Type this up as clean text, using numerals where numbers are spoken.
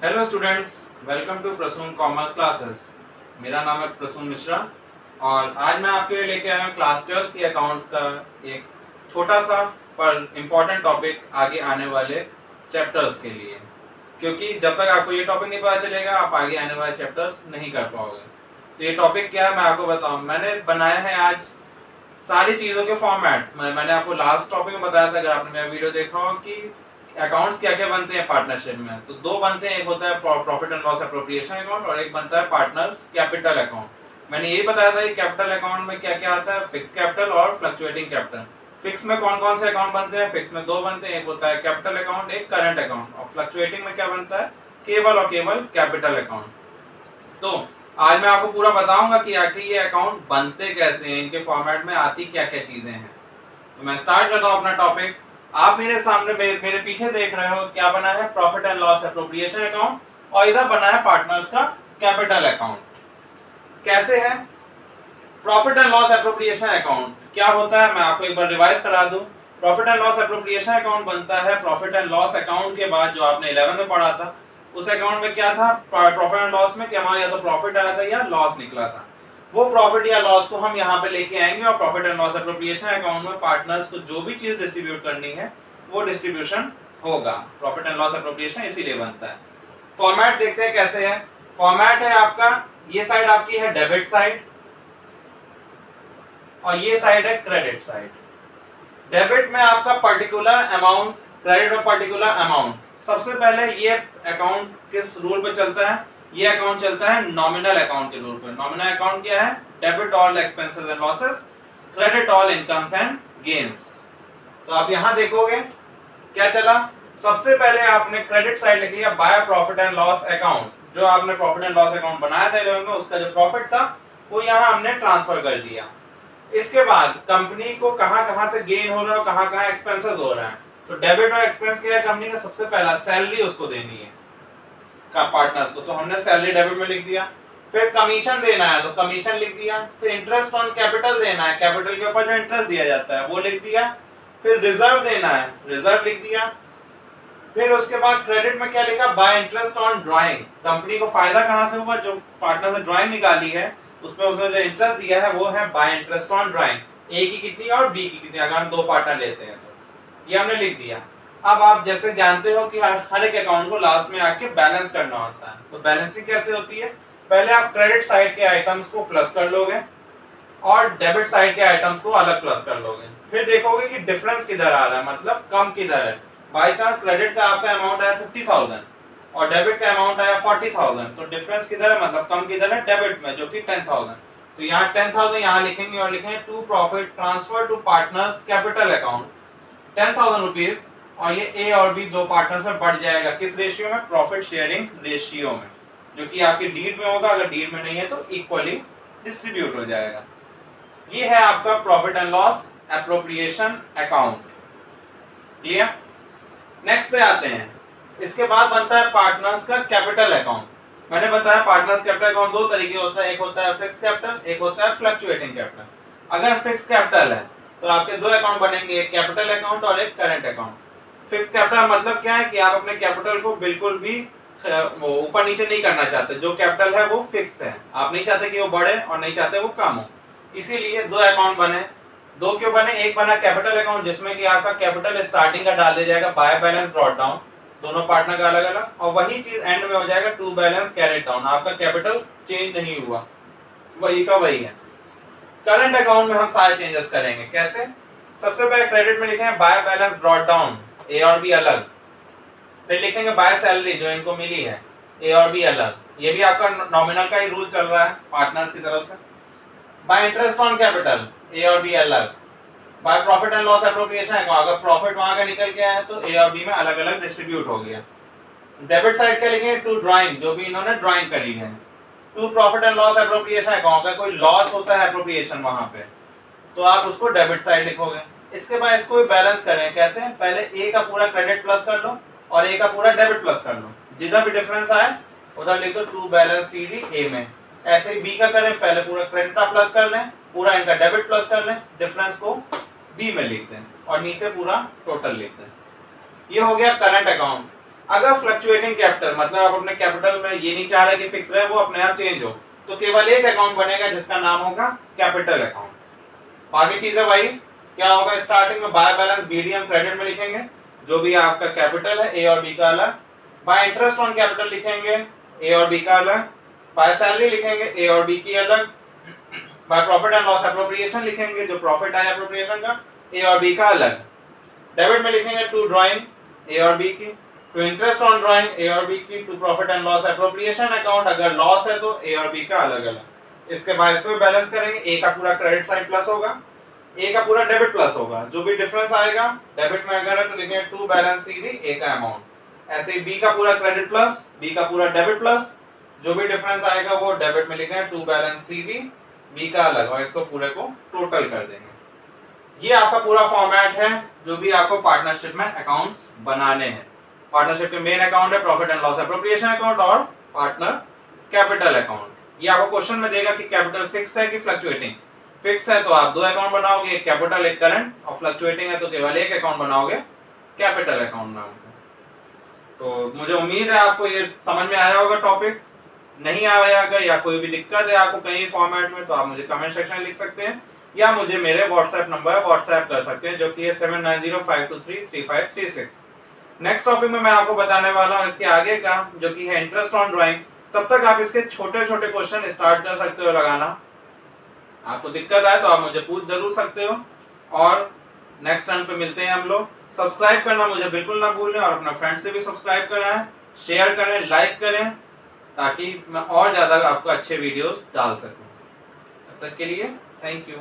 Hello students, welcome to Prasoon commerce classes. मेरा नाम है प्रसून मिश्रा और आज मैं आपके लिए लेके आया हूँ क्लास 12 की अकाउंट्स का एक छोटा सा पर इम्पोर्टेंट टॉपिक आगे आने वाले चैप्टर्स के लिए, क्योंकि जब तक आपको ये टॉपिक नहीं पता चलेगा आप आगे आने वाले चैप्टर्स नहीं कर पाओगे। तो ये टॉपिक क्या है मैं आपको बताऊँ। मैंने बनाया है आज सारी चीज़ों के फॉर्मेट। मैंने आपको लास्ट टॉपिक में बताया था, अगर आपने मेरा वीडियो देखा हो, कि अकाउंट्स क्या क्या बनते हैं पार्टनरशिप में। तो दो बनते हैं, एक होता है profit and loss appropriation account और एक बनता है पार्टनर्स कैपिटल अकाउंट। मैंने ये बताया था कि कैपिटल अकाउंट में क्या क्या आता है, फिक्स कैपिटल और फ्लक्चुएटिंग कैपिटल। फिक्स में कौन कौन से अकाउंट बनते हैं? फिक्स में दो बनते हैं, एक होता है कैपिटल अकाउंट, एक करंट अकाउंट। और फ्लक्चुएटिंग में क्या बनता है? केवल और केवल कैपिटल अकाउंट। तो आज मैं आपको पूरा बताऊंगा कि आखिर ये अकाउंट बनते कैसे हैं, इनके फॉर्मेट में आती क्या क्या चीजें हैं। तो मैं स्टार्ट करता हूं अपना टॉपिक। आप मेरे सामने मेरे पीछे देख रहे हो क्या बना है? Profit and loss appropriation account, और इधर बना है पार्टनर्स का कैपिटल अकाउंट। कैसे है profit and loss appropriation account? क्या होता है मैं आपको एक बार रिवाइज करा दूं। Profit and loss appropriation account बनता है प्रॉफिट एंड लॉस अकाउंट के बाद जो आपने 11 में पढ़ा था। उस अकाउंट में क्या था? प्रॉफिट एंड लॉस में कि हमारा या तो प्रॉफिट आया था या लॉस निकला था। वो प्रॉफिट या लॉस को हम यहाँ पे लेके आएंगे और profit and loss appropriation account में पार्टनर्स को जो भी चीज डिस्ट्रीब्यूट करनी है वो डिस्ट्रीब्यूशन होगा। प्रॉफिट एंड लॉस एप्रोप्रिएशन इसीलिए बनता है। फॉर्मेट देखते हैं कैसे है। फॉर्मेट है आपका, ये साइड आपकी है डेबिट साइड और ये साइड है क्रेडिट साइड। डेबिट में आपका पर्टिकुलर अमाउंट, क्रेडिट में पर्टिकुलर अमाउंट। सबसे पहले ये अकाउंट किस रूल पे चलता है? ये अकाउंट चलता है नॉमिनल अकाउंट के रूल पे। नॉमिनल अकाउंट क्या है? Debit all expenses and losses, credit all incomes and gains. तो आप यहां देखोगे क्या चला। सबसे पहले आपने क्रेडिट साइड लिख लिया by profit and loss account. जो आपने प्रॉफिट एंड लॉस अकाउंट बनाया था 11 में, उसका जो प्रॉफिट था वो यहां हमने ट्रांसफर कर दिया। इसके बाद कंपनी को कहां से गेन हो रहा है और कहां एक्सपेंसेस हो रहा है। तो डेबिट और एक्सपेंस क्या है कंपनी का? सबसे पहला सैलरी उसको देनी है का पार्टनर्स को, तो हमने सैलरी डेबिट में लिख दिया। फिर कमीशन देना है तो कमीशन लिख दिया। फिर इंटरेस्ट ऑन कैपिटल देना है, कैपिटल के ऊपर जो इंटरेस्ट दिया जाता है वो लिख दिया। फिर रिजर्व देना है, रिजर्व लिख दिया। फिर उसके बाद क्रेडिट में क्या लिखा? Bye interest on drawing. Company को फायदा कहां से हुआ? जो पार्टनर ने ड्राइंग निकाली है उसमें उसने जो इंटरेस्ट दिया है वो है बाय इंटरेस्ट ऑन ड्राइंग। ए की कितनी और बी की कितनी, अगर हम दो पार्टनर लेते हैं तो ये हमने लिख दिया। अब आप जैसे जानते हो कि हर एक अकाउंट को लास्ट में आके बैलेंस करना होता है। तो बैलेंसिंग कैसे होती है? पहले आप क्रेडिट साइड के आइटम्स को प्लस कर लोगे और डेबिट साइड के आइटम्स को अलग प्लस कर लोगे। फिर देखोगे कि डिफरेंस किधर आ रहा है, मतलब कम किधर है। बाई चांस क्रेडिट का आपका अमाउंट आया 50,000 और डेबिट का अमाउंट आया 40,000, तो डिफरेंस किधर है, मतलब कम किधर है? डेबिट में, जो कि 10,000। तो यहाँ 10,000 यहाँ लिखेंगे और लिखेंगे to profit transfer to partners capital account 10,000 rupees. और ये ए और बी दो पार्टनर्स में बढ़ जाएगा किस रेशियो में? प्रॉफिट शेयरिंग रेशियो में, जो कि आपकी डीड में होगा। अगर डीड में नहीं है तो इक्वली डिस्ट्रीब्यूट हो जाएगा। ये है आपका profit and loss appropriation account. Clear? Next पे आते हैं। इसके बाद बनता है पार्टनर्स का कैपिटल अकाउंट। मैंने बताया पार्टनर्स कैपिटल अकाउंट दो तरीके होता है, एक होता है फिक्स कैपिटल, एक होता है फ्लक्चुएटिंग कैपिटल। अगर फिक्स कैपिटल है तो आपके दो अकाउंट बनेंगे, एक कैपिटल अकाउंट और एक करंट अकाउंट। फिक्स कैपिटल मतलब क्या है कि आप अपने कैपिटल को बिल्कुल भी ऊपर नीचे नहीं करना चाहते। जो कैपिटल है वो फिक्स है, आप नहीं चाहते कि वो बढ़े और नहीं चाहते वो कम हो, इसीलिए दो अकाउंट बने। दो क्यों बने? एक बना कैपिटल अकाउंट जिसमें कि आपका कैपिटल स्टार्टिंग का डाल दिया जाएगा बाय बैलेंस ब्रॉट डाउन, दोनों पार्टनर का अलग अलग, और वही चीज एंड में हो जाएगा टू बैलेंस कैरिड डाउन। आपका कैपिटल चेंज नहीं हुआ, वही का वही है। करंट अकाउंट में हम सारे चेंजेस करेंगे। कैसे? सबसे पहले क्रेडिट में लिखेंगे बाय बैलेंस ब्रॉट डाउन, ए और बी अलग। फिर लिखेंगे बाय सैलरी जो इनको मिली है, ए और बी अलग। ये भी आपका नॉमिनल का ही रूल चल रहा है पार्टनर्स की तरफ से। बाय इंटरेस्ट ऑन कैपिटल, ए और बी अलग। By profit and loss appropriation है, अगर प्रॉफिट वहां का निकल गया है तो ए और बी में अलग अलग डिस्ट्रीब्यूट हो गया। डेबिट साइड क्या लिखेंगे? टू ड्राइंग, जो भी इन्होंने ड्राइंग करी है। To profit and loss appropriation account का कोई लॉस होता है एप्रोप्रिएशन वहां पे, तो आप उसको डेबिट साइड लिखोगे। इसके बाद इसको भी बैलेंस करें। कैसे? पहले ए का पूरा क्रेडिट प्लस कर लो और ए का पूरा डेबिट प्लस कर लो, जिधर भी डिफरेंस आए उधर लिख दो to balance C D A में। ऐसे ही बी का करें, पहले पूरा क्रेडिट का प्लस कर लें, पूरा इनका डेबिट प्लस कर लें, डिफरेंस को बी में लिख दें और नीचे पूरा टोटल लिख दें। ये हो गया करंट अकाउंट। अगर फ्लक्चुएटिंग कैपिटल मतलब आप अपने कैपिटल में ये नहीं चाह रहे कि फिक्स रहे, वो अपने आप चेंज हो, तो केवल एक अकाउंट बनेगा जिसका नाम होगा कैपिटल अकाउंट। बाकी चीजें भाई क्या होगा, स्टार्टिंग में बाय बैलेंस बीडीएम क्रेडिट में लिखेंगे जो भी आपका कैपिटल है ए और बी का अलग, बाय इंटरेस्ट ऑन कैपिटल लिखेंगे ए और बी का अलग, बाय सैलरी लिखेंगे ए और बी की अलग, by profit and loss appropriation लिखेंगे जो प्रॉफिट आया एप्रोप्रिएशन का ए और बी का अलग, डेबिट में लिखेंगे टू ड्राइंग ए और बी की, to interest on drawing A और बी की, to profit and loss appropriation account अगर लॉस है तो ए और बी का अलग अलग। इसके बाद इसको बैलेंस करेंगे, ए का पूरा क्रेडिट साइड प्लस होगा, ए का पूरा डेबिट प्लस होगा, जो भी डिफरेंस आएगा डेबिट में अगर है तो लिखेंगे टू बैलेंस सीडी ए का अमाउंट, ऐसे ही बी का पूरा क्रेडिट प्लस बी का पूरा डेबिट प्लस, जो भी डिफरेंस आएगा वो डेबिट में लिखेंगे टू बैलेंस सीडी बी का अलग, और इसको पूरे को टोटल कर देंगे। ये आपका पूरा फॉर्मेट है जो भी आपको पार्टनरशिप में अकाउंट्स बनाने हैं। पार्टनरशिप के मेन अकाउंट है profit and loss appropriation account और पार्टनर कैपिटल अकाउंट। ये आपको क्वेश्चन में देगा कि कैपिटल फिक्स है कि फ्लक्चुएटिंग। फिक्स है तो आप दो अकाउंट बनाओगे, एक कैपिटल एक करंट, और फ्लक्चुएटिंग है तो केवल एक अकाउंट बनाओगे कैपिटल अकाउंट नाम का। तो मुझे उम्मीद है आपको ये समझ में आया होगा टॉपिक। नहीं आया अगर या कोई भी दिक्कत है आपको कहीं फॉर्मेट में तो आप मुझे कमेंट सेक्शन में लिख सकते हैं या मुझे मेरे व्हाट्सएप नंबर व्हाट्सएप कर सकते हैं जो कि है 7905233536। नेक्स्ट टॉपिक में मैं आपको बताने वाला हूँ इसके आगे का जो कि है इंटरेस्ट ऑन ड्राइंग। तब तक आप इसके छोटे छोटे क्वेश्चन स्टार्ट कर सकते हो लगाना। आपको दिक्कत आए तो आप मुझे पूछ जरूर सकते हो। और नेक्स्ट टाइम पे मिलते हैं हम लोग। सब्सक्राइब करना मुझे बिल्कुल ना भूलें और अपना फ्रेंड से भी सब्सक्राइब कराएं, शेयर करें, लाइक करें ताकि मैं और ज़्यादा आपको अच्छे वीडियोस डाल सकूं। तब तक के लिए थैंक यू।